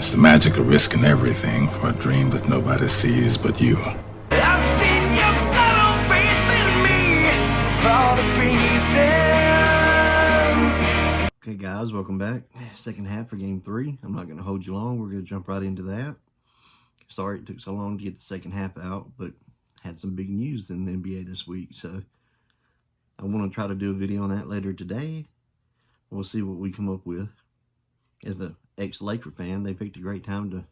It's the magic of risking everything for a dream that nobody sees but you. I've seen your subtle faith in me fall to pieces. Okay, guys, welcome back. Second half for Game 3. I'm not going to hold you long. We're going to jump right into that. Sorry it took so long to get the second half out, but had some big news in the NBA this week, so I want to try to do a video on that later today. We'll see what we come up with. As an ex-Laker fan, they picked a great time to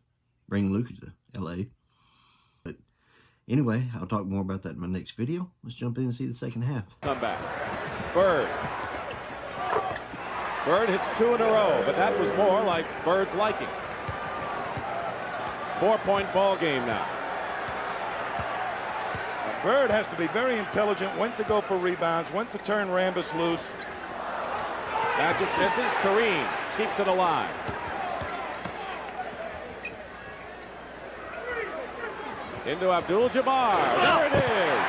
bring Luka to LA. But anyway, I'll talk more about that in my next video. Let's jump in and see the second half. Come back. Bird hits 2 in a row, but that was more like Bird's liking. 4-point ball game now. Bird has to be very intelligent, when to go for rebounds, when to turn Rambis loose. Magic misses. Kareem keeps it alive. Into Abdul-Jabbar. There it is.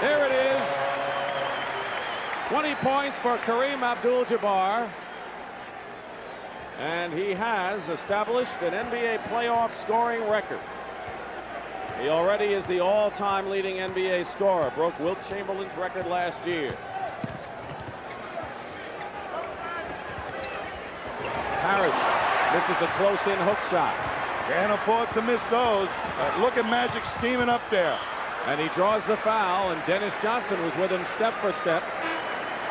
There it is. 20 points for Kareem Abdul-Jabbar. And he has established an NBA playoff scoring record. He already is the all-time leading NBA scorer. Broke Wilt Chamberlain's record last year. Harris misses a close-in hook shot. Can't afford to miss those. Look at Magic scheming up there. And he draws the foul, and Dennis Johnson was with him step for step.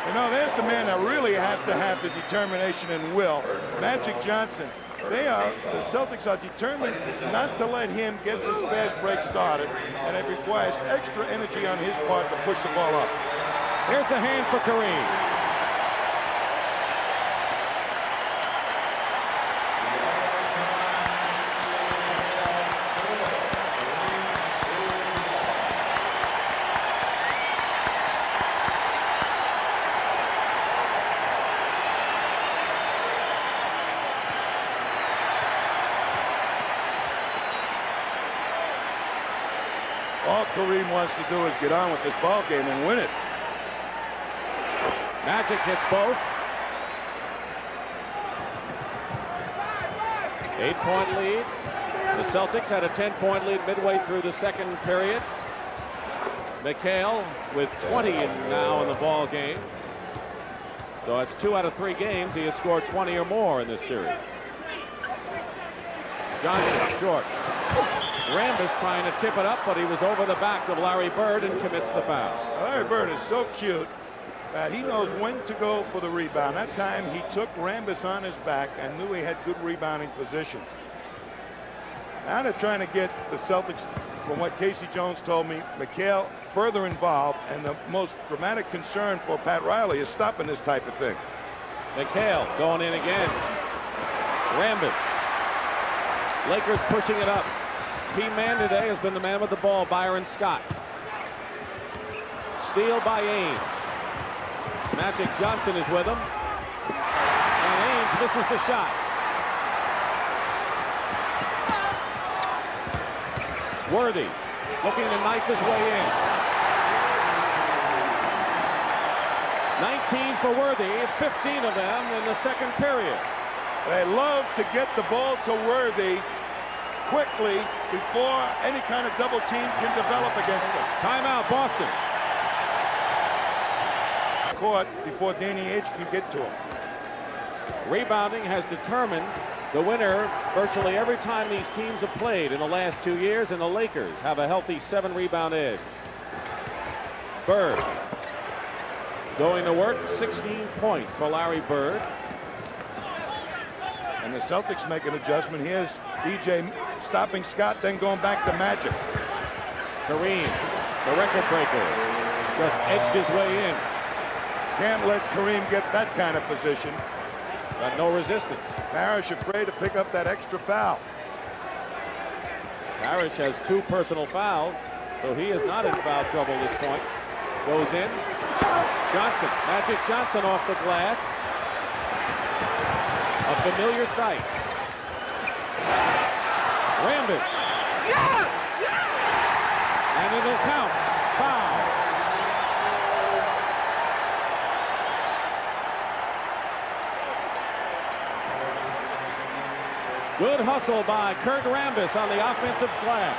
You know, there's the man that really has to have the determination and will. Magic Johnson. The Celtics are determined not to let him get this fast break started, and it requires extra energy on his part to push the ball up. Here's the hand for Kareem. All Kareem wants to do is get on with this ball game and win it. Magic hits both. 8-point lead. The Celtics had a 10-point lead midway through the second period. McHale with 20 now in the ball game. So it's 2 out of 3 games he has scored 20 or more in this series. Johnson short. Rambis trying to tip it up, but he was over the back of Larry Bird and commits the foul. Larry Bird is so cute that he knows when to go for the rebound. That time he took Rambis on his back and knew he had good rebounding position. Now they're trying to get the Celtics, from what Casey Jones told me, McHale further involved, and the most dramatic concern for Pat Riley is stopping this type of thing. McHale going in again. Rambis. Lakers pushing it up. Key man today has been the man with the ball, Byron Scott. Steal by Ames. Magic Johnson is with him. And Ames misses the shot. Worthy looking to knife his way in. 19 for Worthy, 15 of them in the second period. They love to get the ball to Worthy quickly before any kind of double team can develop against them. Timeout, Boston. Court before Danny Ainge can get to him. Rebounding has determined the winner virtually every time these teams have played in the last 2 years, and the Lakers have a healthy 7-rebound edge. Bird going to work, 16 points for Larry Bird. And the Celtics make an adjustment. Here's DJ stopping Scott, then going back to Magic. Kareem, the record breaker, just edged his way in. Can't let Kareem get that kind of position. Got no resistance. Parrish afraid to pick up that extra foul. Parrish has 2 personal fouls, so he is not in foul trouble at this point. Goes in. Johnson, Magic Johnson off the glass. A familiar sight. Rambis. And it'll count. Foul. Good hustle by Kurt Rambis on the offensive glass.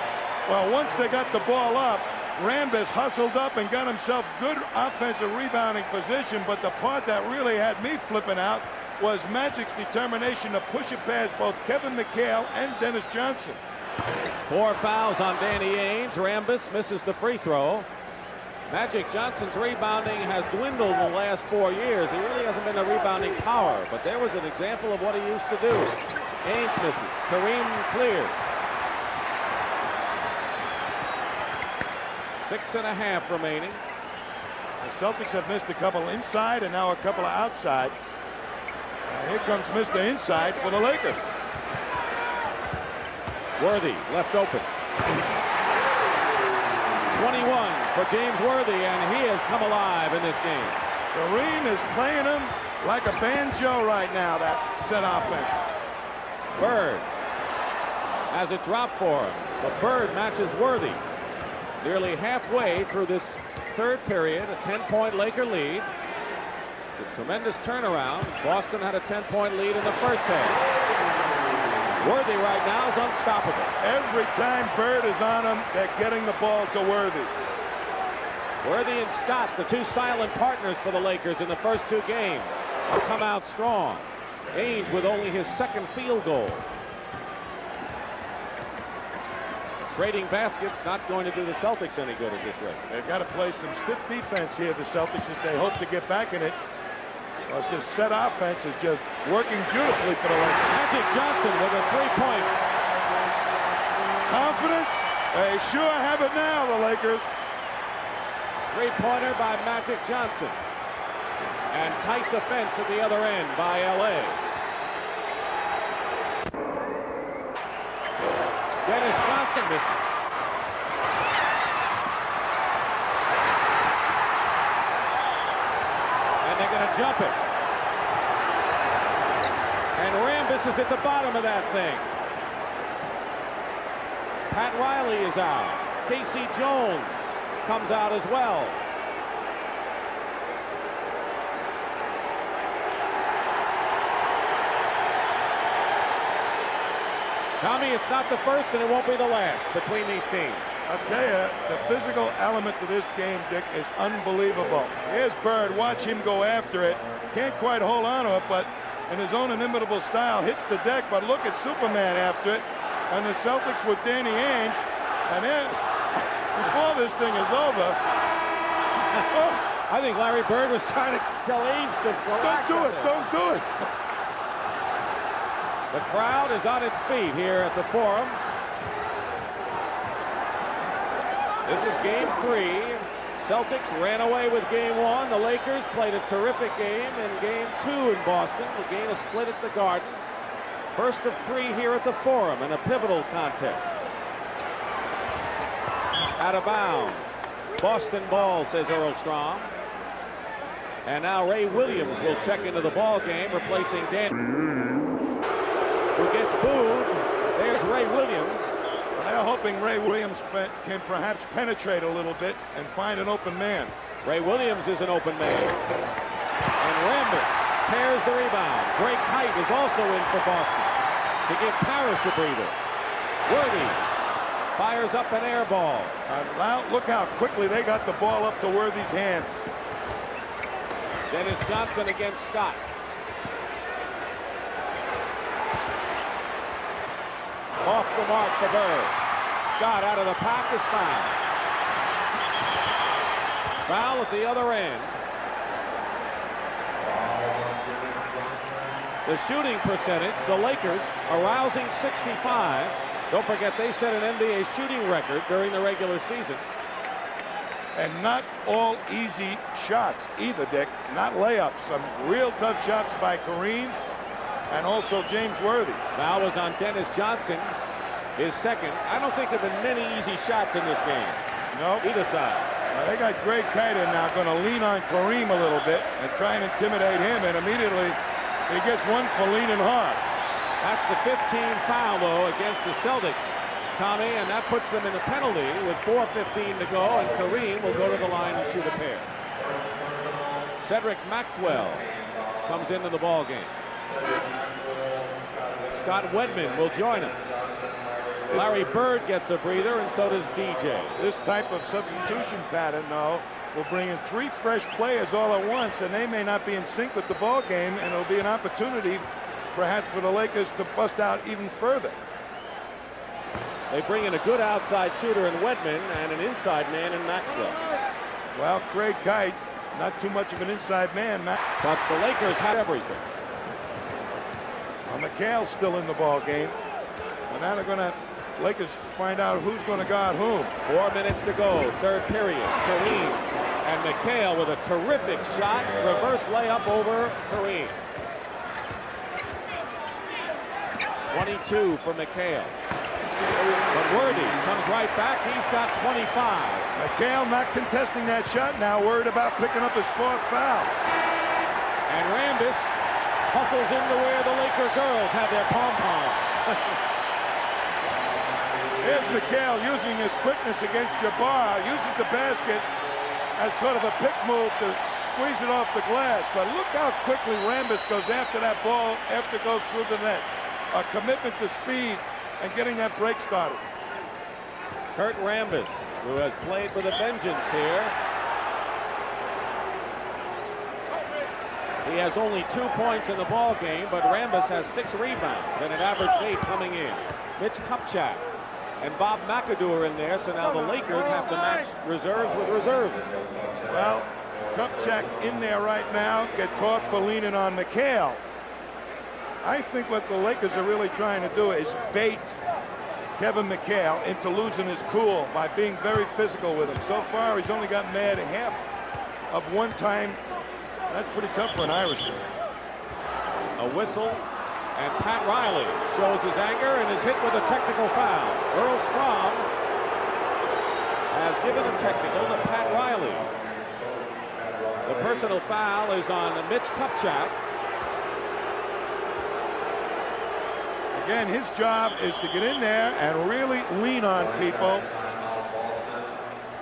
Well, once they got the ball up, Rambis hustled up and got himself good offensive rebounding position, but the part that really had me flipping out was Magic's determination to push it past both Kevin McHale and Dennis Johnson. 4 fouls on Danny Ainge. Rambis misses the free throw. Magic Johnson's rebounding has dwindled in the last 4 years. He really hasn't been a rebounding power, but there was an example of what he used to do. Ainge misses. Kareem clears. 6.5 remaining. The Celtics have missed a couple inside and now a couple outside. And here comes Mr. Inside for the Lakers. Worthy left open. 21 for James Worthy, and he has come alive in this game. Kareem is playing him like a banjo right now, that set offense. Bird has it dropped for him, but Bird matches Worthy. Nearly halfway through this third period, a 10-point Laker lead. It's a tremendous turnaround. Boston had a 10-point lead in the first half. Worthy right now is unstoppable. Every time Bird is on him, they're getting the ball to Worthy. Worthy and Scott, the two silent partners for the Lakers in the first 2 games, have come out strong. Ainge with only his second field goal. Trading baskets not going to do the Celtics any good at this rate. They've got to play some stiff defense here, the Celtics, if they hope to get back in it. Well, this set offense is just working beautifully for the Lakers. Magic Johnson with a 3-point. Confidence? They sure have it now, the Lakers. 3-pointer by Magic Johnson. And tight defense at the other end by L.A. Dennis Johnson misses. And they're going to jump it. And Rambis is at the bottom of that thing. Pat Riley is out. Casey Jones comes out as well. Tommy, it's not the first and it won't be the last between these teams. I'll tell you, the physical element to this game, Dick, is unbelievable. Here's Bird. Watch him go after it. Can't quite hold on to it, but in his own inimitable style, hits the deck. But look at Superman after it. And the Celtics with Danny Ainge. And then, before this thing is over, I think Larry Bird was trying to tell Ainge to relax. don't do it. Don't do it. The crowd is on its feet here at the Forum. This is game 3. Celtics ran away with game 1. The Lakers played a terrific game in game 2 in Boston. The game is split at the Garden. First of 3 here at the Forum in a pivotal contest. Out of bounds. Boston ball, says Earl Strom. And now Ray Williams will check into the ball game, replacing Dan, who gets booed. There's Ray Williams. They're hoping Ray Williams can perhaps penetrate a little bit and find an open man. Ray Williams is an open man. And Rambis tears the rebound. Greg Kite is also in for Boston to give Parrish a breather. Worthy fires up an air ball. Look how quickly they got the ball up to Worthy's hands. Dennis Johnson against Scott. Off the mark for Bird. Scott out of the pack is fouled. Foul at the other end. The shooting percentage, the Lakers a rousing 65. Don't forget they set an NBA shooting record during the regular season. And not all easy shots either, Dick. Not layups. Some real tough shots by Kareem and also James Worthy. Foul was on Dennis Johnson, his second. I don't think there have been many easy shots in this game. No. Either side. They got Greg Kite in now, going to lean on Kareem a little bit and try and intimidate him, and immediately he gets one for leaning hard. That's the 15th foul, though, against the Celtics, Tommy, and that puts them in a penalty with 4:15 to go, and Kareem will go to the line and shoot a pair. Cedric Maxwell comes into the ball game. Scott Wedman will join him. Larry Bird gets a breather, and so does DJ. This type of substitution pattern, though, will bring in 3 fresh players all at once, and they may not be in sync with the ball game, and it'll be an opportunity perhaps for the Lakers to bust out even further. They bring in a good outside shooter in Wedman and an inside man in Maxwell. Well, Craig Kite, not too much of an inside man, But the Lakers have everything. Well, McHale's still in the ball game. And now they're going to, Lakers find out who's going to guard whom. 4 minutes to go, third period. Kareem and McHale with a terrific shot. Reverse layup over Kareem. 22 for McHale. But Worthy comes right back. He's got 25. McHale not contesting that shot now, worried about picking up his 4th foul. And Rambis hustles into where the Laker girls have their pom-poms. Here's McHale using his quickness against Jabbar. Uses the basket as sort of a pick move to squeeze it off the glass. But look how quickly Rambis goes after that ball after it goes through the net. A commitment to speed and getting that break started. Kurt Rambis, who has played with a vengeance here. He has only 2 points in the ball game, but Rambis has 6 rebounds and an average 8 coming in. Mitch Kupchak and Bob McAdoo are in there, so now the Lakers have to match reserves with reserves. Well, Kupchak in there right now, get caught for leaning on McHale. I think what the Lakers are really trying to do is bait Kevin McHale into losing his cool by being very physical with him. So far, he's only got mad half of one time. That's pretty tough for an Irishman. A whistle, and Pat Riley shows his anger and is hit with a technical foul. Earl Strom has given a technical to Pat Riley. The personal foul is on Mitch Kupchak. Again, his job is to get in there and really lean on people.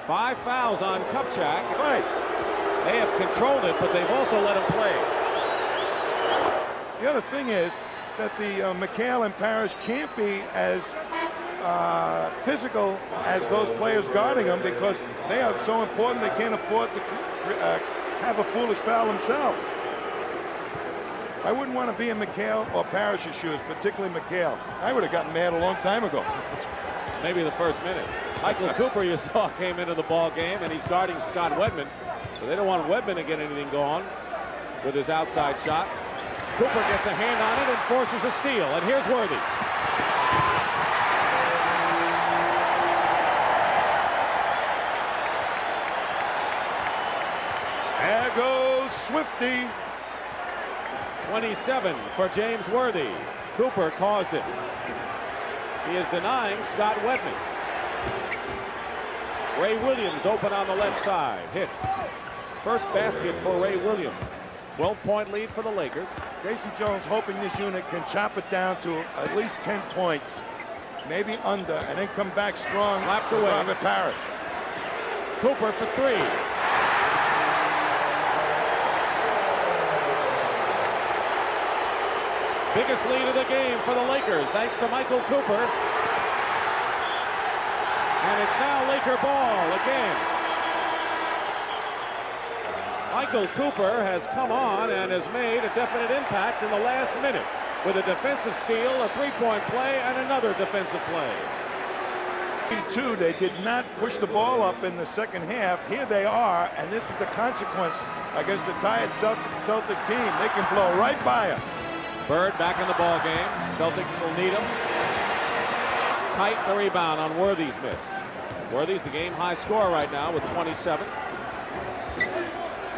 5 fouls on Kupchak. Right. They have controlled it, but they've also let him play. The other thing is that the McHale and Parrish can't be as physical as those players guarding them because they are so important they can't afford to have a foolish foul themselves. I wouldn't want to be in McHale or Parrish's shoes, particularly McHale. I would have gotten mad a long time ago. Maybe the first minute. Michael Cooper, you saw, came into the ball game, and he's guarding Scott Wedman. So they don't want Wedman to get anything going with his outside shot. Cooper gets a hand on it and forces a steal. And here's Worthy. There goes Swifty. 27 for James Worthy. Cooper caused it. He is denying Scott Wedman. Ray Williams open on the left side. Hits. First basket for Ray Williams. 12-point lead for the Lakers. Casey Jones hoping this unit can chop it down to at least 10 points. Maybe under, and then come back strong. Slapped away. Robert Parrish. Cooper for 3. Biggest lead of the game for the Lakers, thanks to Michael Cooper. And it's now Laker ball again. Michael Cooper has come on and has made a definite impact in the last minute with a defensive steal, a 3-point play, and another defensive play. Two, they did not push the ball up in the second half. Here they are, and this is the consequence against the tired Celtic team. They can blow right by them. Bird back in the ball game. Celtics will need him. Kite the rebound on Worthy's miss. Worthy's the game high scorer right now with 27.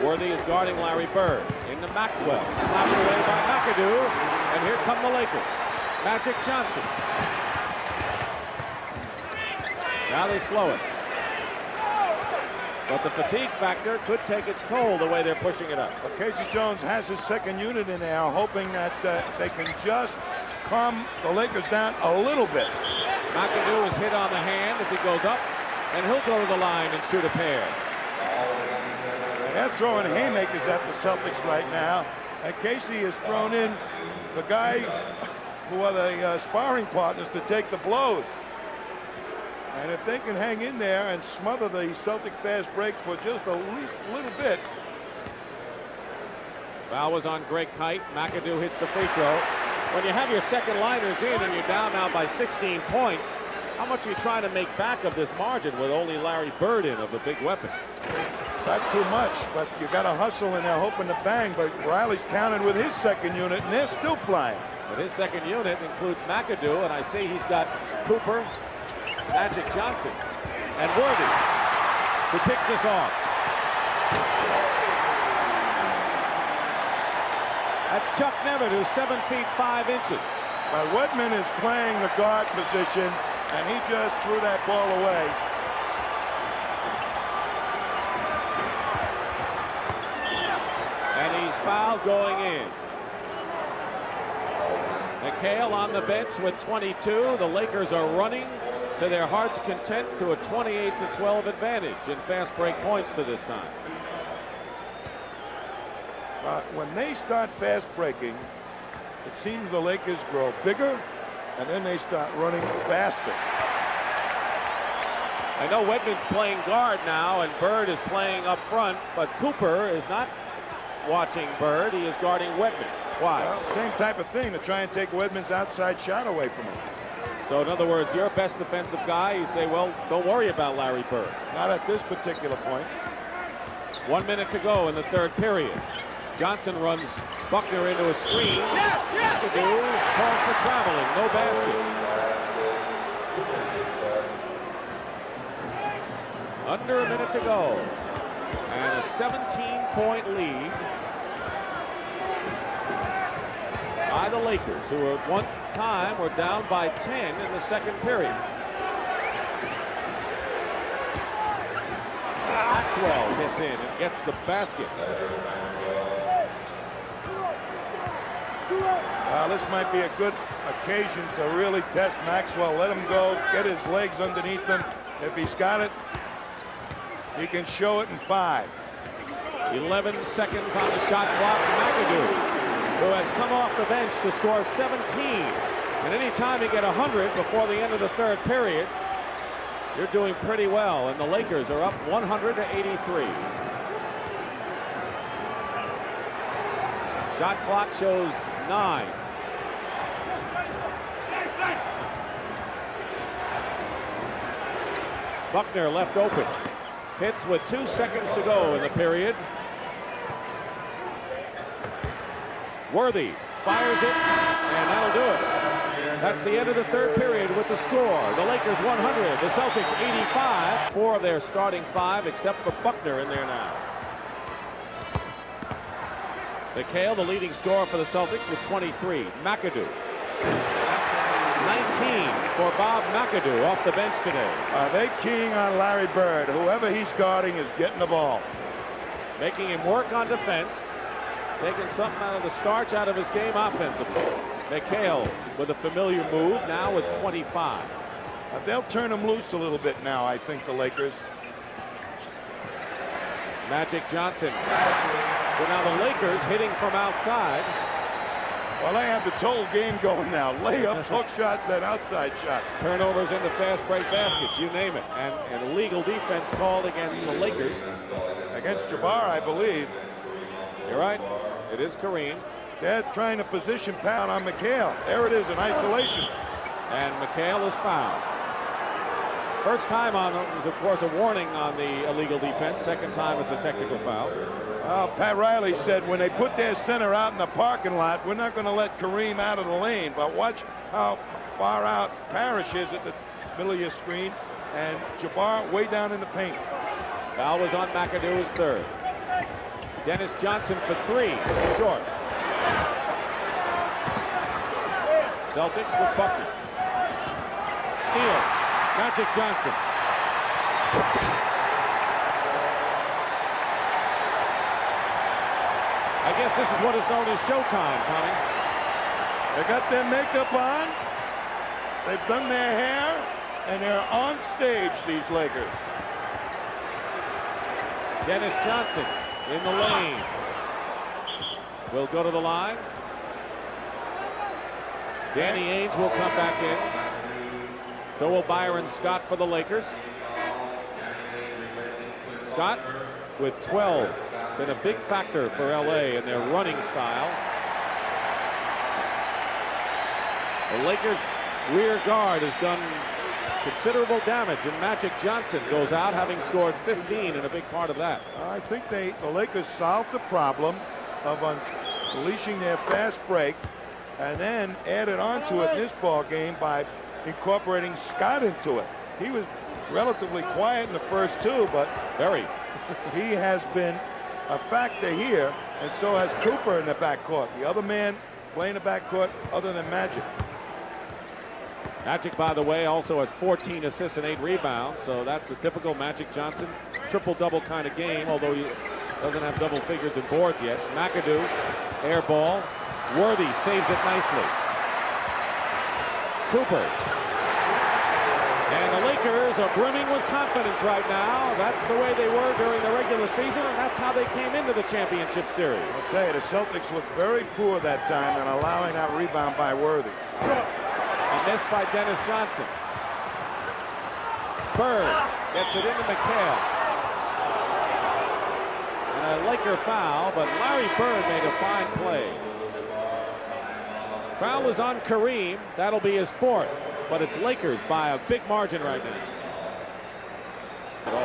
Worthy is guarding Larry Bird. Into Maxwell. Slapped away by McAdoo. And here come the Lakers. Magic Johnson. Now they slow it. But the fatigue factor could take its toll the way they're pushing it up. But Casey Jones has his second unit in there, hoping that they can just calm the Lakers down a little bit. McAdoo is hit on the hand as he goes up, and he'll go to the line and shoot a pair. They're throwing haymakers at the Celtics right now. And Casey has thrown in the guy who are the sparring partners, to take the blows. And if they can hang in there and smother the Celtic fast break for just a little bit. Foul was on Greg Kite. McAdoo hits the free throw. When you have your second liners in and you're down now by 16 points, how much are you trying to make back of this margin with only Larry Bird in of the big weapon? Not too much, but you got to hustle in there hoping to bang. But Riley's counting with his second unit, and they're still flying. But his second unit includes McAdoo, and I see he's got Cooper, Magic Johnson, and Worthy, who picks this off. That's Chuck Nevitt, who's 7 feet 5 inches. But Wedman is playing the guard position, and he just threw that ball away. And he's fouled going in. McHale on the bench with 22. The Lakers are running to their heart's content to a 28-12 advantage in fast break points to this time. When they start fast breaking, it seems the Lakers grow bigger, and then they start running faster. I know Wedman's playing guard now, and Bird is playing up front, but Cooper is not watching Bird. He is guarding Wedman. Why? Well, same type of thing, to try and take Wedman's outside shot away from him. So in other words, your best defensive guy, you say, well, don't worry about Larry Bird. Not at this particular point. 1 minute to go in the third period. Johnson runs Buckner into a screen. McAdoo calls for traveling. No basket. Under a minute to go. And a 17-point lead by the Lakers, who at one time were down by 10 in the second period. Maxwell gets in and gets the basket. This might be a good occasion to really test Maxwell. Let him go, get his legs underneath him. If he's got it, he can show it in 5. 11 seconds on the shot clock. McAdoo, who has come off the bench to score 17. And any time you get 100 before the end of the third period, you're doing pretty well. And the Lakers are up 100-83. Shot clock shows 9. Buckner left open. Hits with 2 seconds to go in the period. Worthy fires it, and that'll do it. That's the end of the third period with the score. The Lakers 100, the Celtics 85. 4 of their starting 5, except for Buckner in there now. McHale, the leading scorer for the Celtics, with 23. McAdoo. 19 for Bob McAdoo off the bench today. Are they keying on Larry Bird? Whoever he's guarding is getting the ball. Making him work on defense. Taking something out of the starch out of his game offensively. McHale with a familiar move, now with 25. They'll turn him loose a little bit now, I think, the Lakers. Magic Johnson. So now the Lakers hitting from outside. Well, they have the total game going now. Layups, hook shots, and outside shot. Turnovers in the fast break baskets, you name it. And an illegal defense called against the Lakers. Against Jabbar, I believe. You're right. It is Kareem. They're trying to position pound on McHale. There it is in isolation. And McHale is fouled. First time on it was, of course, a warning on the illegal defense. Second time it's a technical foul. Pat Riley said when they put their center out in the parking lot, we're not going to let Kareem out of the lane. But watch how far out Parrish is at the middle of your screen. And Jabbar way down in the paint. Foul was on McAdoo, his third. Dennis Johnson for 3, short. Celtics with Buckner. Steal. Magic Johnson. I guess this is what is known as showtime, Tommy. They got their makeup on. They've done their hair. And they're on stage, these Lakers. Dennis Johnson in the lane. Will go to the line. Danny Ainge will come back in. So will Byron Scott for the Lakers. Scott with 12. Been a big factor for LA in their running style. The Lakers rear guard has done considerable damage, and Magic Johnson goes out having scored 15 and a big part of that. I think the Lakers solved the problem of unleashing their fast break and then added on to it in this ball game by incorporating Scott into it. He was relatively quiet in the first two, but he has been a factor here, and so has Cooper in the backcourt. The other man playing the backcourt other than Magic. Magic, by the way, also has 14 assists and 8 rebounds, so that's a typical Magic Johnson triple-double kind of game, although he doesn't have double figures in boards yet. McAdoo, air ball. Worthy saves it nicely. Cooper. And the Lakers are brimming with confidence right now. That's the way they were during the regular season, and that's how they came into the championship series. I'll tell you, the Celtics looked very poor that time in allowing that rebound by Worthy. A miss by Dennis Johnson. Bird gets it into McHale. And a Laker foul, but Larry Bird made a fine play. Foul was on Kareem. That'll be his 4th, but it's Lakers by a big margin right now.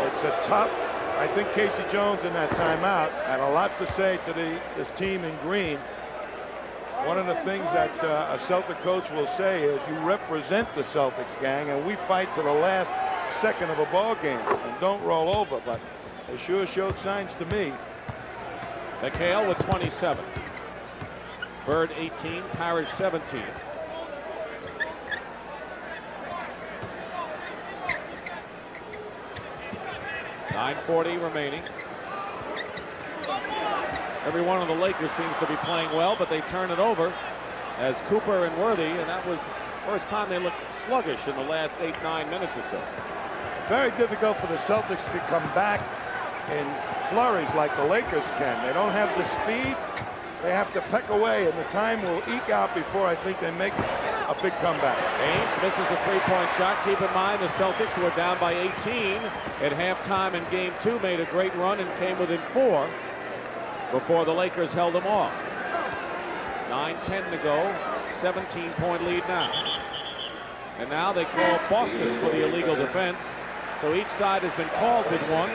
It's a tough. I think Casey Jones in that timeout had a lot to say to this team in green. One of the things that a Celtic coach will say is, you represent the Celtics, gang, and we fight to the last second of a ball game and don't roll over. But they sure showed signs to me. McHale with 27. Bird 18, Parrish 17. .940 remaining. Every one of the Lakers seems to be playing well, but they turn it over as Cooper and Worthy, and that was the first time they looked sluggish in the last 8-9 minutes or so. Very difficult for the Celtics to come back in flurries like the Lakers can. They don't have the speed. They have to peck away, and the time will eke out before I think they make a big comeback. Ainge misses a three-point shot. Keep in mind the Celtics were down by 18 at halftime in Game 2, made a great run and came within 4 before the Lakers held them off. 9:10 to go, 17-point lead now. And now they call Boston for the illegal defense. So each side has been called with one.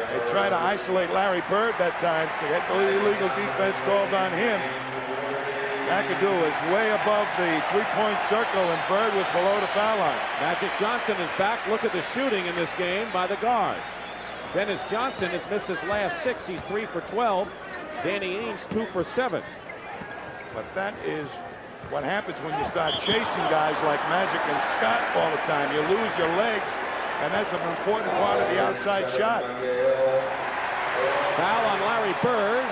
They try to isolate Larry Bird that time to get the illegal defense called on him. McAdoo is way above the three-point circle, and Bird was below the foul line. Magic Johnson is back. Look at the shooting in this game by the guards. Dennis Johnson has missed his last 6. He's 3 for 12. Danny Ainge 2 for 7. But that is what happens when you start chasing guys like Magic and Scott all the time. You lose your legs, and that's an important part of the outside shot. Foul on Larry Bird.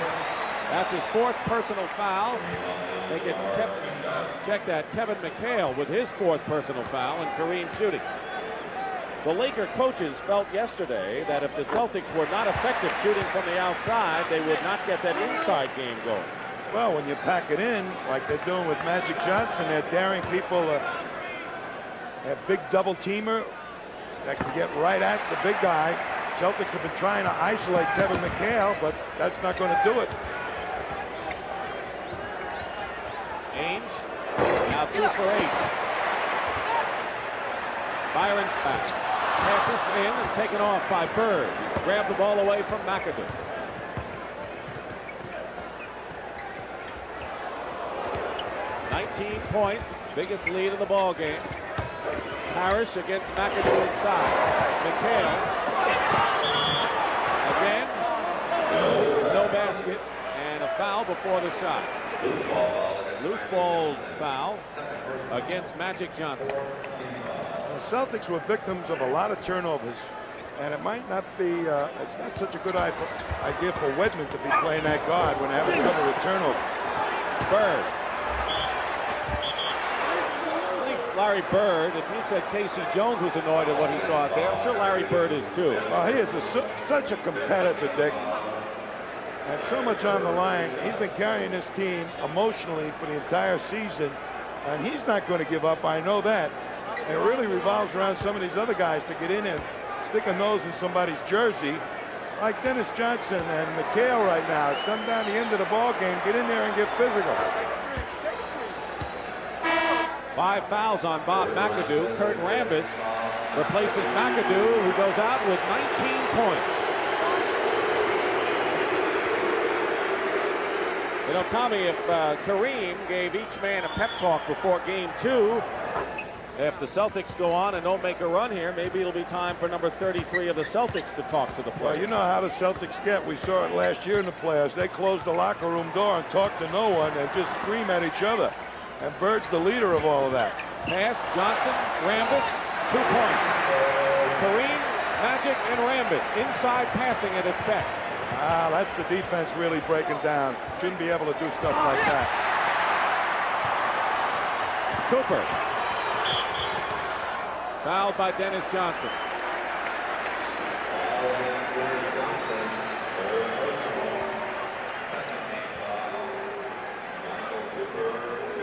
That's his 4th personal foul. They get check that. Kevin McHale with his 4th personal foul, and Kareem shooting. The Laker coaches felt yesterday that if the Celtics were not effective shooting from the outside, they would not get that inside game going. Well, when you pack it in, like they're doing with Magic Johnson, they're daring people a big double-teamer that can get right at the big guy. Celtics have been trying to isolate Kevin McHale, but that's not going to do it. Ainge, now 2 for 8. Byron Scott passes in and taken off by Bird. Grabbed the ball away from McAdoo. .19 points, biggest lead of the ball game. Parrish against McAdoo inside. McHale again, no basket, and a foul before the shot. Loose ball foul against Magic Johnson. The Celtics were victims of a lot of turnovers, and it might not be, it's not such a good idea for Wedman to be playing that guard when they're having trouble with turnover. Bird. Larry Bird, if you said Casey Jones was annoyed at what he saw out there, I'm sure Larry Bird is too. Well, he is such a competitor, Dick. And so much on the line. He's been carrying this team emotionally for the entire season. And he's not going to give up. I know that. It really revolves around some of these other guys to get in and stick a nose in somebody's jersey, like Dennis Johnson and McHale right now. It's come down the end of the ball game. Get in there and get physical. 5 fouls on Bob McAdoo. Kurt Rambis replaces McAdoo, who goes out with 19 points. You know, Tommy, if Kareem gave each man a pep talk before game 2, if the Celtics go on and don't make a run here, maybe it'll be time for number 33 of the Celtics to talk to the players. Well, you know how the Celtics get. We saw it last year in the playoffs. They closed the locker room door and talk to no one and just scream at each other. And Bird's the leader of all of that. Pass, Johnson, Rambis, 2 points. Kareem, Magic, and Rambis inside passing at its best. Ah, that's the defense really breaking down. Shouldn't be able to do stuff like that. Cooper. Fouled by Dennis Johnson.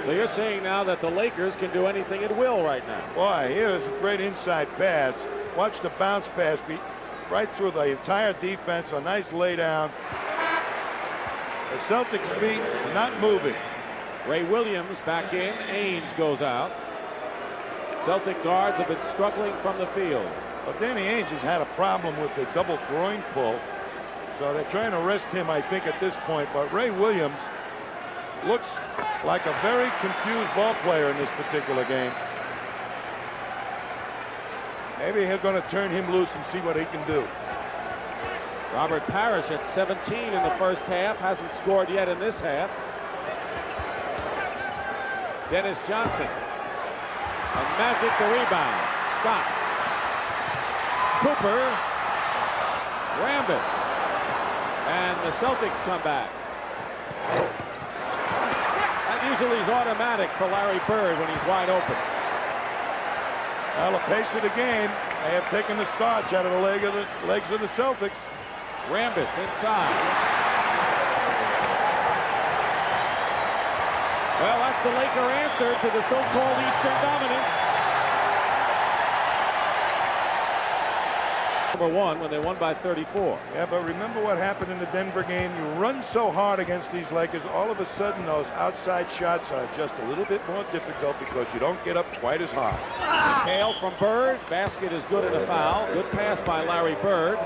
So you're saying now that the Lakers can do anything at will right now. Boy, here's a great inside pass. Watch the bounce pass be right through the entire defense. A nice lay down. The Celtics feet not moving. Ray Williams back in. Ainge goes out. Celtic guards have been struggling from the field. Well, Danny Ainge has had a problem with the double groin pull. So they're trying to rest him, I think, at this point. But Ray Williams looks like a very confused ball player in this particular game. Maybe they're going to turn him loose and see what he can do. Robert Parrish at 17 in the first half. Hasn't scored yet in this half. Dennis Johnson. And Magic the rebound. Scott. Cooper. Rambis. And the Celtics come back. That usually is automatic for Larry Bird when he's wide open. Well, the pace of the game, they have taken the starch out of the legs of the Celtics. Rambis inside. Well, that's the Laker answer to the so-called Eastern dominance. Number 1 when they won by 34. Yeah, but remember what happened in the Denver game? You run so hard against these Lakers, all of a sudden those outside shots are just a little bit more difficult because you don't get up quite as hard. McHale from Bird. Basket is good and a foul. Good pass by Larry Bird.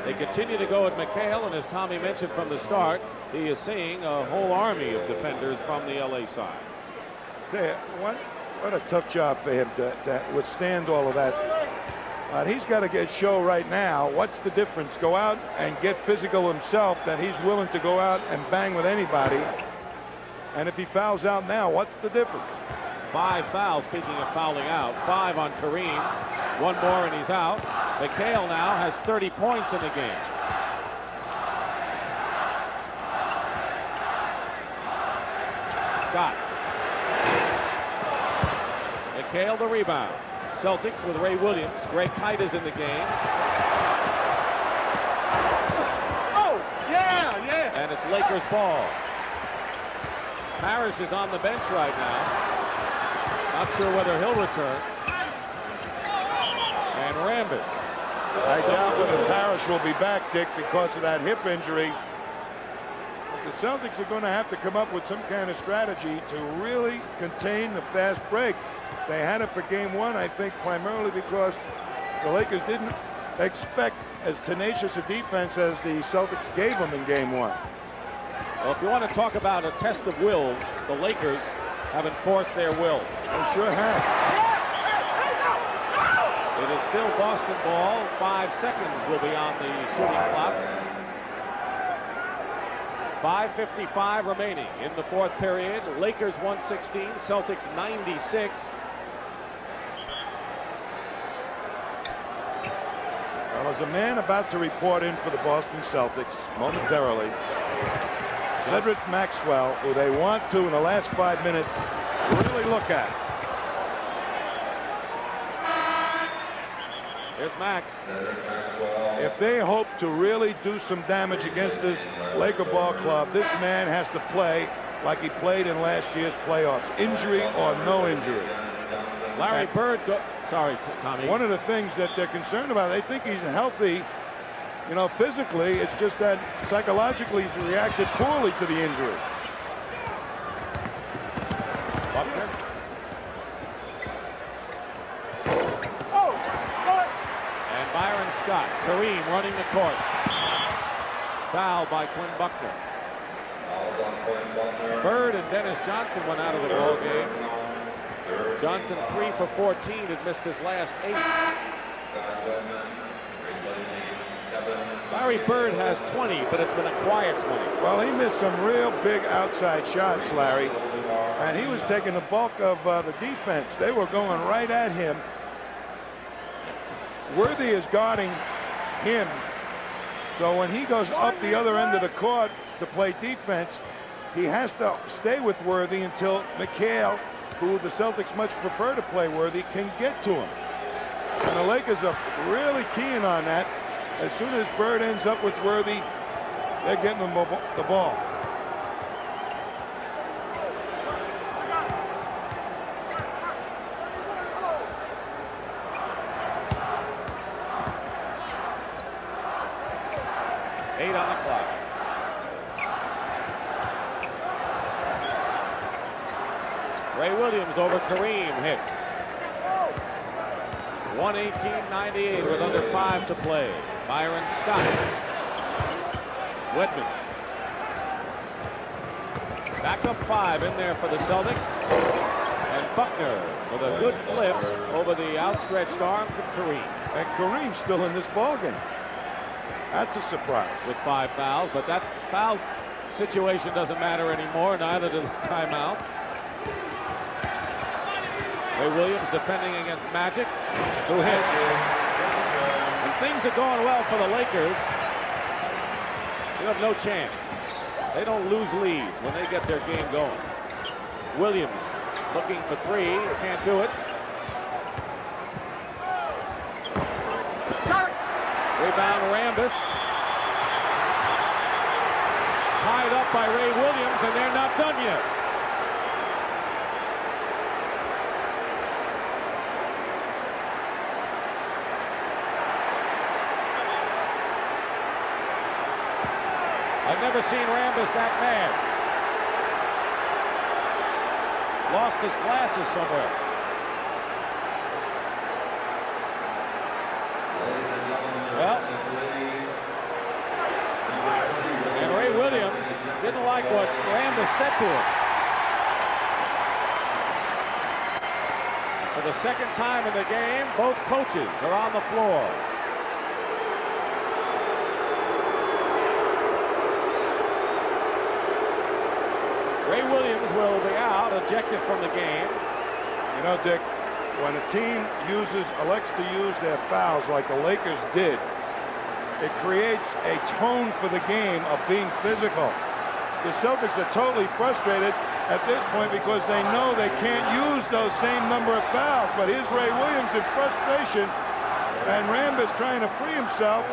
They continue to go at McHale, and as Tommy mentioned from the start, he is seeing a whole army of defenders from the LA side. Tell you, what a tough job for him to withstand all of that. He's got to show right now what's the difference. Go out and get physical himself, that he's willing to go out and bang with anybody. And if he fouls out now, what's the difference? 5 fouls, speaking of fouling out. 5 on Kareem. 1 more and he's out. McHale now has 30 points in the game. Scott. McHale the rebound. Celtics with Ray Williams. Greg Kite is in the game. Oh, yeah. And it's Lakers ball. Parrish is on the bench right now. Not sure whether he'll return. And Rambis. I doubt whether Parrish will be back, Dick, because of that hip injury. But the Celtics are going to have to come up with some kind of strategy to really contain the fast break. They had it for game 1, I think, primarily because the Lakers didn't expect as tenacious a defense as the Celtics gave them in game 1. Well, if you want to talk about a test of wills, the Lakers have enforced their will. They sure have. It is still Boston ball. 5 seconds will be on the shooting clock. 5:55 remaining in the 4th period. Lakers 116, Celtics 96. Well, there's a man about to report in for the Boston Celtics momentarily. Cedric Maxwell, who they want to, in the last 5 minutes, really look at. Here's Max. If they hope to really do some damage against this Laker ball club, this man has to play like he played in last year's playoffs, injury or no injury. Larry Bird, sorry, Tommy. One of the things that they're concerned about, they think he's healthy, you know, physically. It's just that psychologically he's reacted poorly to the injury. Buckner. And Byron Scott. Kareem running the court. Foul by Quinn Buckner. Bird and Dennis Johnson went out of the ball game. Johnson 3 for 14, has missed his last 8. Larry Bird has 20, but it's been a quiet 20. Well, he missed some real big outside shots, Larry, and he was taking the bulk of the defense. They were going right at him. Worthy is guarding him, so when he goes up the other end of the court to play defense, he has to stay with Worthy until McHale, who the Celtics much prefer to play Worthy, can get to him. And the Lakers are really keen on that. As soon as Bird ends up with Worthy, they're getting him the ball. Eight on the clock. Ray Williams over Kareem hits. 118-98 with under 5 to play. Byron Scott. Whitman. Back up 5 in there for the Celtics. And Buckner with a good flip over the outstretched arms of Kareem. And Kareem's still in this ballgame. That's a surprise. With 5 fouls, but that foul situation doesn't matter anymore, neither do the timeouts. Ray Williams defending against Magic, who hits. When things are going well for the Lakers, you have no chance. They don't lose leads when they get their game going. Williams looking for 3, can't do it. Rebound Rambis. Tied up by Ray Williams, and they're not done yet. I've never seen Rambis that mad. Lost his glasses somewhere. Well, and Ray Williams didn't like what Rambis said to him. For the second time in the game, both coaches are on the floor. Ray Williams will be out, ejected from the game. You know, Dick, when a team elects to use their fouls like the Lakers did, it creates a tone for the game of being physical. The Celtics are totally frustrated at this point because they know they can't use those same number of fouls. But here's Ray Williams in frustration, and Rambis trying to free himself.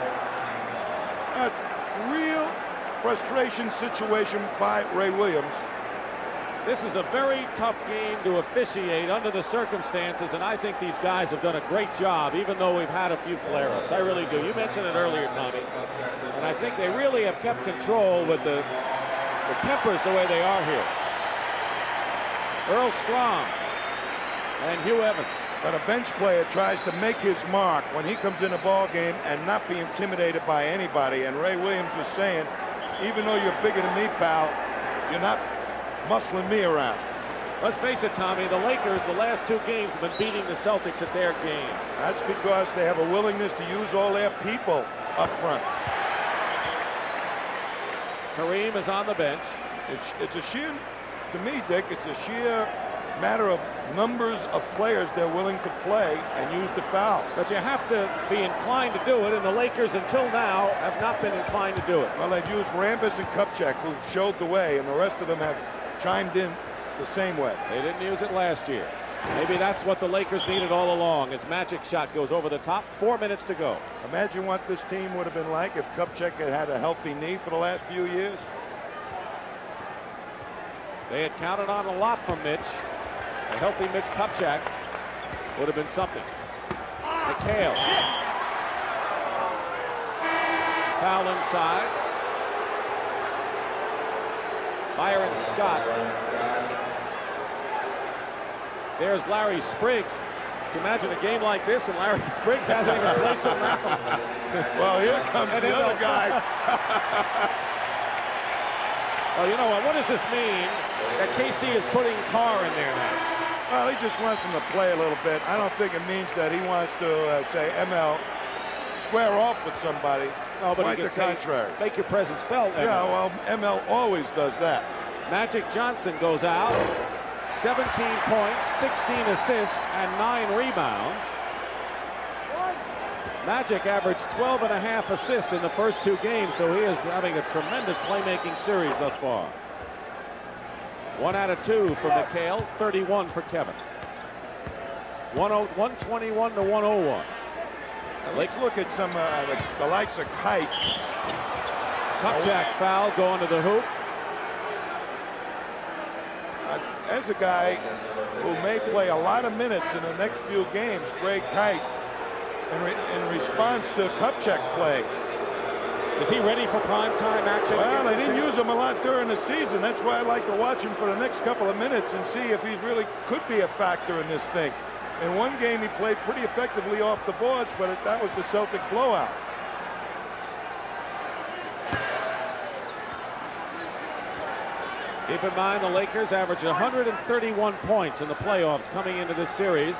A real frustration situation by Ray Williams. This is a very tough game to officiate under the circumstances, and I think these guys have done a great job, even though we've had a few flare-ups. I really do. You mentioned it earlier, Tommy, and I think they really have kept control with the tempers the way they are here. Earl Strong and Hugh Evans. But a bench player tries to make his mark when he comes in a ball game and not be intimidated by anybody. And Ray Williams was saying, even though you're bigger than me, pal, you're not muscling me around. Let's face it, Tommy, the Lakers, the last 2 games, have been beating the Celtics at their game. That's because they have a willingness to use all their people up front. Kareem is on the bench. It's a sheer, to me, Dick, it's a sheer matter of numbers of players they're willing to play and use the fouls. But you have to be inclined to do it, and the Lakers, until now, have not been inclined to do it. Well, they've used Rambis and Kupchak, who showed the way, and the rest of them have chimed in the same way. They didn't use it last year. Maybe that's what the Lakers needed all along. His magic shot goes over the top. 4 minutes to go. Imagine what this team would have been like if Kupchak had had a healthy knee for the last few years. They had counted on a lot from Mitch. A healthy Mitch Kupchak would have been something. McHale. Foul inside. Byron Scott. There's Larry Spriggs. Can you imagine a game like this and Larry Spriggs hasn't even played till now? Well, here comes the other guy. Well, you know what does this mean that KC is putting Carr in there now? Well, he just wants him to play a little bit. I don't think it means that he wants to say ML square off with somebody. No, but quite he the can contrary. Make your presence felt. ML. Yeah, well, ML always does that. Magic Johnson goes out. 17 points, 16 assists, and 9 rebounds. Magic averaged 12.5 assists in the first 2 games, so he is having a tremendous playmaking series thus far. 1 out of 2 for McHale, 31 for Kevin. 121 to 101. Now let's look at some the likes of Kite. Kupchak foul going to the hoop. As a guy who may play a lot of minutes in the next few games, Greg Kite, in response to Kupchak play. Is he ready for primetime action? Well, they didn't use him a lot during the season. That's why I like to watch him for the next couple of minutes and see if he really could be a factor in this thing. In one game, he played pretty effectively off the boards, but that was the Celtic blowout. Keep in mind, the Lakers averaged 131 points in the playoffs coming into this series.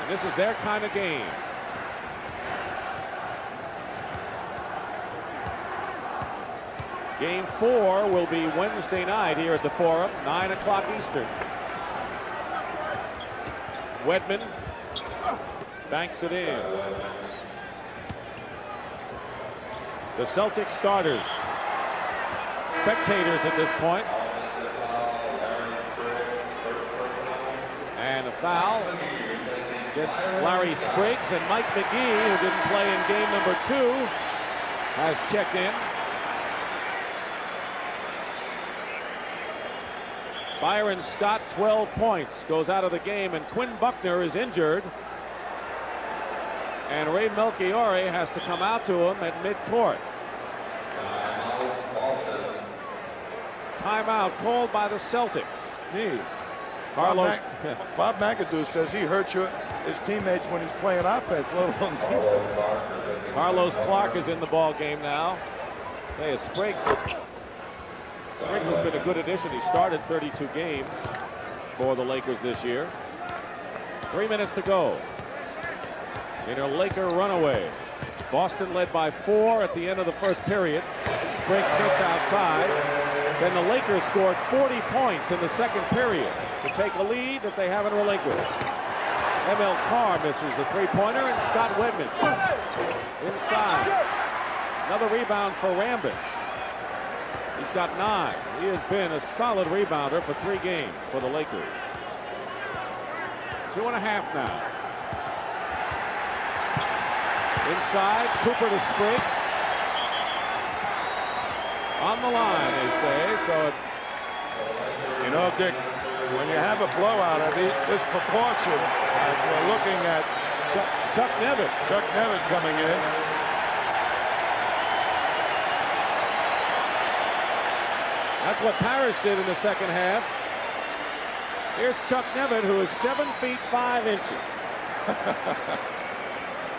And this is their kind of game. Game 4 will be Wednesday night here at the Forum, 9 o'clock Eastern. Wedman banks it in. The Celtic starters, spectators at this point. And a foul against Larry Spriggs, and Mike McGee, who didn't play in game number 2, has checked in. Byron Scott, 12 points, goes out of the game, and Quinn Buckner is injured. And Ray Melchiorre has to come out to him at midcourt. Timeout called by the Celtics. Carlos. Bob McAdoo says he hurts his teammates when he's playing offense, let alone defense. Carlos Clark is in the ball game now. Hey, Spriggs. Spriggs has been a good addition. He started 32 games for the Lakers this year. 3 minutes to go in a Laker runaway. Boston led by 4 at the end of the first period. Spriggs hits outside. Then the Lakers scored 40 points in the second period to take a lead that they haven't relinquished. ML Carr misses a three-pointer, and Scott Wedman inside. Another rebound for Rambis. He's got 9. He has been a solid rebounder for 3 games for the Lakers. 2.5 now. Inside, Cooper to Spriggs. On the line, they say, so it's... You know, Dick, when you have a blowout of this proportion, as we're looking at Chuck Nevitt. Chuck Nevitt coming in. That's what Paris did in the second half. Here's Chuck Nevitt, who is 7 feet 5 inches.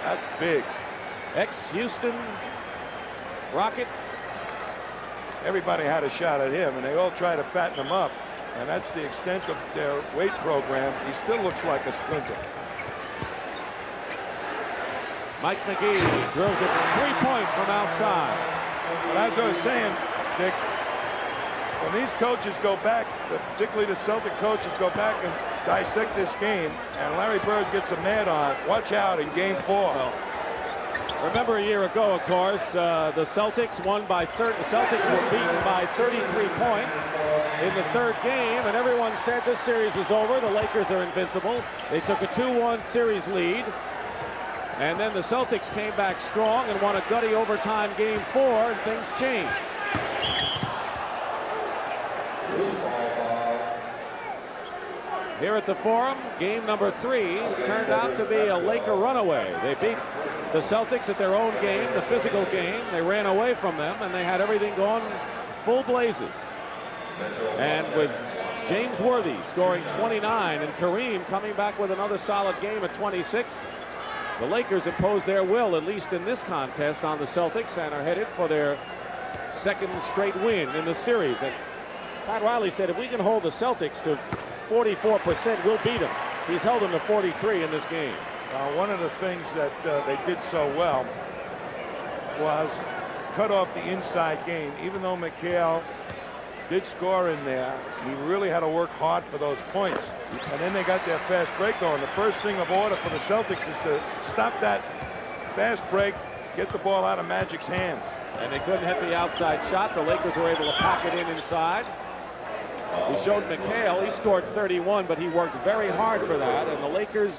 That's big. Ex-Houston Rocket. Everybody had a shot at him, and they all try to fatten him up. And that's the extent of their weight program. He still looks like a splinter. Mike McGee drills it 3-point from outside. But as I was saying, Dick, when these coaches go back, particularly the Celtic coaches go back and dissect this game, and Larry Bird gets a mad on, watch out in game 4. Well, remember a year ago, of course, the Celtics won by the Celtics were beaten by 33 points in the third game, and everyone said this series is over. The Lakers are invincible. They took a 2-1 series lead. And then the Celtics came back strong and won a gutty overtime game 4, and things changed. Here at the Forum, game number 3 turned out to be a Laker runaway. They beat the Celtics at their own game, the physical game. They ran away from them, and they had everything going full blazes. And with James Worthy scoring 29 and Kareem coming back with another solid game at 26, the Lakers imposed their will, at least in this contest, on the Celtics and are headed for their second straight win in the series. And Pat Riley said if we can hold the Celtics to 44%, we'll beat them. He's held them to 43 in this game. One of the things that they did so well was cut off the inside game. Even though McHale did score in there, he really had to work hard for those points. And then they got their fast break going. The first thing of order for the Celtics is to stop that fast break, get the ball out of Magic's hands. And they couldn't hit the outside shot. The Lakers were able to pack it in inside. We showed McHale, he scored 31, but he worked very hard for that, and the Lakers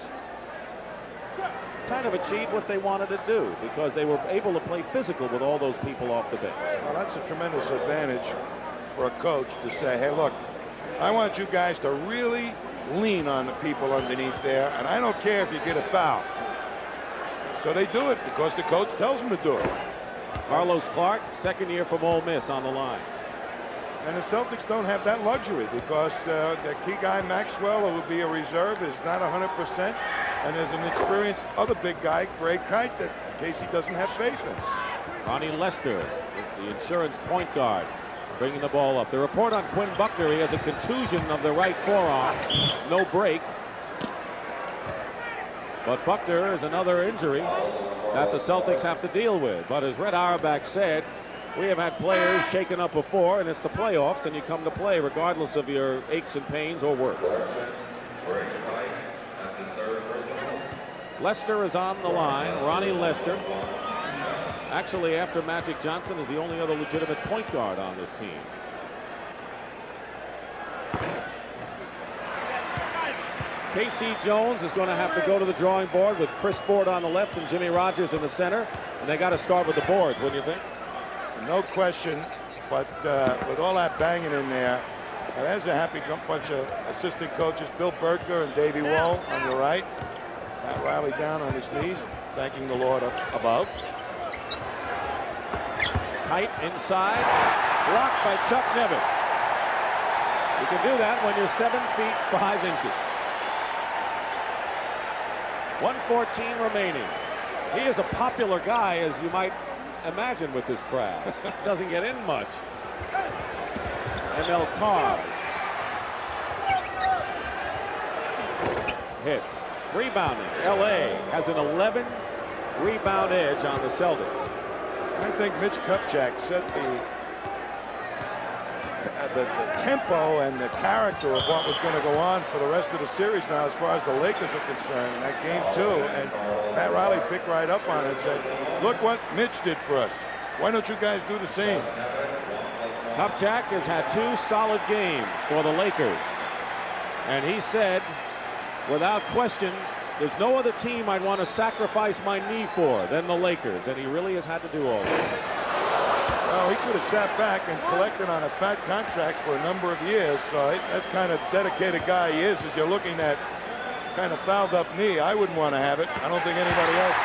kind of achieved what they wanted to do because they were able to play physical with all those people off the bench. Well, that's a tremendous advantage for a coach to say, hey, look, I want you guys to really lean on the people underneath there, and I don't care if you get a foul. So they do it because the coach tells them to do it. Carlos Clark, second year from Ole Miss, on the line. And the Celtics don't have that luxury because the key guy, Maxwell, who would be a reserve, is not 100%. And there's an experienced other big guy, Greg Kite, that Casey doesn't have faith in. Ronnie Lester, the insurance point guard, bringing the ball up. The report on Quinn Buckner, he has a contusion of the right forearm. No break. But Buckner is another injury that the Celtics have to deal with. But as Red Auerbach said, we have had players shaken up before, and it's the playoffs, and you come to play regardless of your aches and pains or worse. Lester is on the line. Ronnie Lester, actually after Magic Johnson, is the only other legitimate point guard on this team. K.C. Jones is going to have to go to the drawing board with Chris Ford on the left and Jimmy Rogers in the center, and they got to start with the boards, wouldn't you think? No question, but with all that banging in there, there's a happy bunch of assistant coaches, Bill Bertker and Davey Wall on your right. Pat Riley down on his knees, thanking the Lord up above. Tight inside, blocked by Chuck Nevitt. You can do that when you're 7 feet 5 inches. 1:14 remaining. He is a popular guy, as you might imagine, with this crowd. Doesn't get in much. ML Carr hits. Rebounding. LA has an 11 rebound edge on the Celtics. I think Mitch Kupchak set the tempo and the character of what was going to go on for the rest of the series now as far as the Lakers are concerned in that game 2. And Pat Riley picked right up on it and said, look what Mitch did for us. Why don't you guys do the same? Kupchak has had 2 solid games for the Lakers. And he said, without question, there's no other team I'd want to sacrifice my knee for than the Lakers. And he really has had to do all that. Well, he could have sat back and collected on a fat contract for a number of years. So that's kind of dedicated guy he is. As you're looking at kind of fouled up knee, I wouldn't want to have it. I don't think anybody else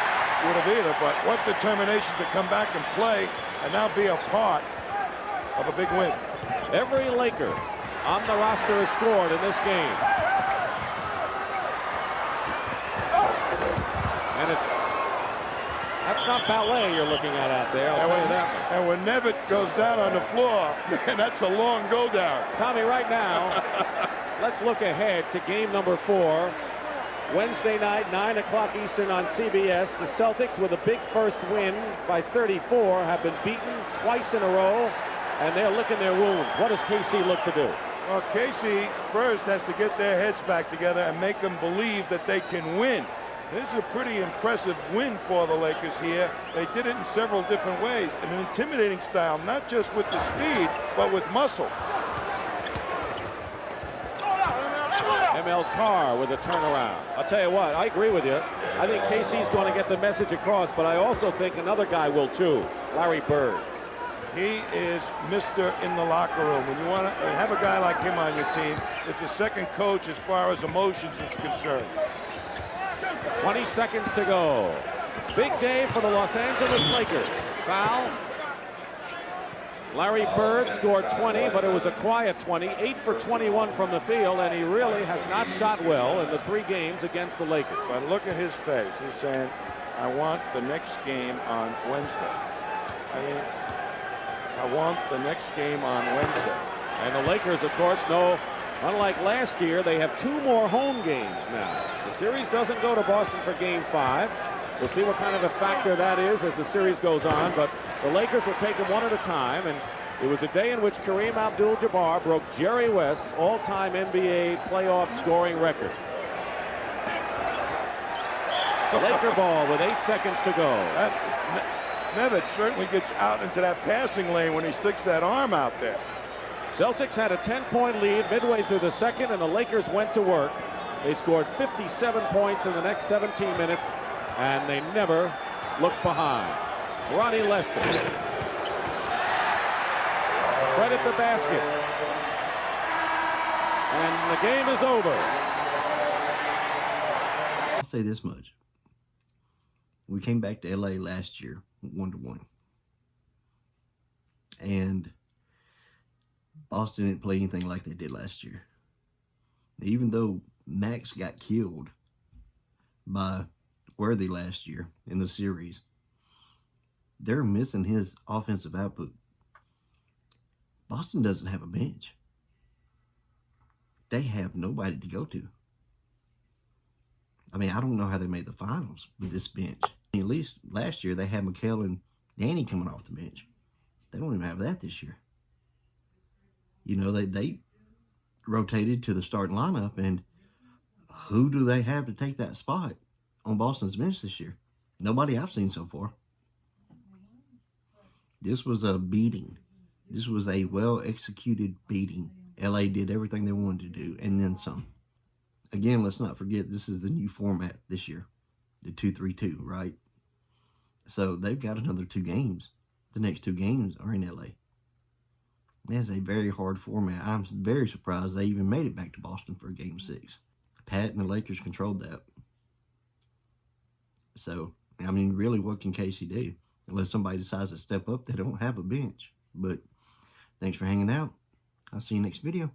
would have either. But what determination to come back and play and now be a part of a big win. Every Laker on the roster has scored in this game. And that's not ballet you're looking at out there. I'll tell you that much. And when Nevitt goes down on the floor, man, that's a long go down. Tommy, right now, let's look ahead to game number 4. Wednesday night, 9 o'clock Eastern on CBS. The Celtics, with a big first win by 34, have been beaten twice in a row, and they're licking their wounds. What does KC look to do? Well, KC first has to get their heads back together and make them believe that they can win. This is a pretty impressive win for the Lakers here. They did it in several different ways. An intimidating style, not just with the speed, but with muscle. Emil Carr with a turnaround. I'll tell you what, I agree with you. I think KC's going to get the message across, but I also think another guy will too, Larry Bird. He is Mr. in the locker room. When you want to have a guy like him on your team, it's a second coach as far as emotions is concerned. 20 seconds to go. Big day for the Los Angeles Lakers. Foul. Larry Bird scored 20, but it was a quiet 20. 8 for 21 from the field, and he really has not shot well in the 3 games against the Lakers. But look at his face. He's saying, I want the next game on Wednesday. I want the next game on Wednesday. And the Lakers, of course, know, unlike last year, they have 2 more home games now. The series doesn't go to Boston for Game 5. We'll see what kind of a factor that is as the series goes on, but the Lakers will take them one at a time, and it was a day in which Kareem Abdul-Jabbar broke Jerry West's all-time NBA playoff scoring record. Laker ball with 8 seconds to go. Nevitt certainly gets out into that passing lane when he sticks that arm out there. Celtics had a 10-point lead midway through the second, and the Lakers went to work. They scored 57 points in the next 17 minutes, and they never looked behind. Ronnie Lester. Right at the basket. And the game is over. I'll say this much. We came back to LA last year, 1-1. And Boston didn't play anything like they did last year. Even though Max got killed by Worthy last year in the series, they're missing his offensive output. Boston doesn't have a bench. They have nobody to go to. I mean, I don't know how they made the finals with this bench. At least last year they had Mikal and Danny coming off the bench. They don't even have that this year. You know, they rotated to the starting lineup, and who do they have to take that spot on Boston's bench this year? Nobody I've seen so far. This was a beating. This was a well-executed beating. LA did everything they wanted to do, and then some. Again, let's not forget, this is the new format this year, the 2-3-2, right? So they've got another 2 games. The next 2 games are in LA. That's a very hard format. I'm very surprised they even made it back to Boston for Game 6. Pat and the Lakers controlled that. So, I mean, really, what can KC do? Unless somebody decides to step up, they don't have a bench. But thanks for hanging out. I'll see you next video.